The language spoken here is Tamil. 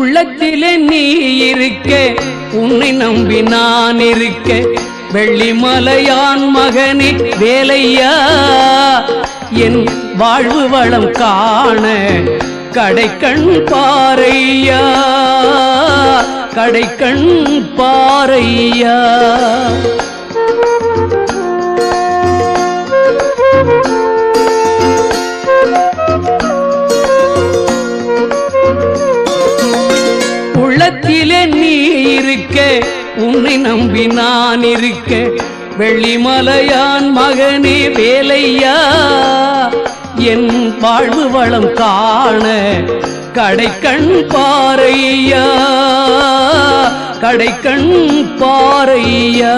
உள்ளத்திலே நீ இருக்க, உன்னை நம்பி நான் இருக்க, வெள்ளிமலையான் மகனே வேலையா, என் வாழ்வு வளம் காண கடைக்கண் பாரையா, கடைக்கண் பாரையா. உள்ளத்திலே நீ இருக்க, உன்னை நம்பி நான் இருக்க, வெள்ளிமலையான் மகனே வேலையா, என் வாழ்வு வளம் காண கடைக்கண் பாரையா, கடைக்கண் பாரையா.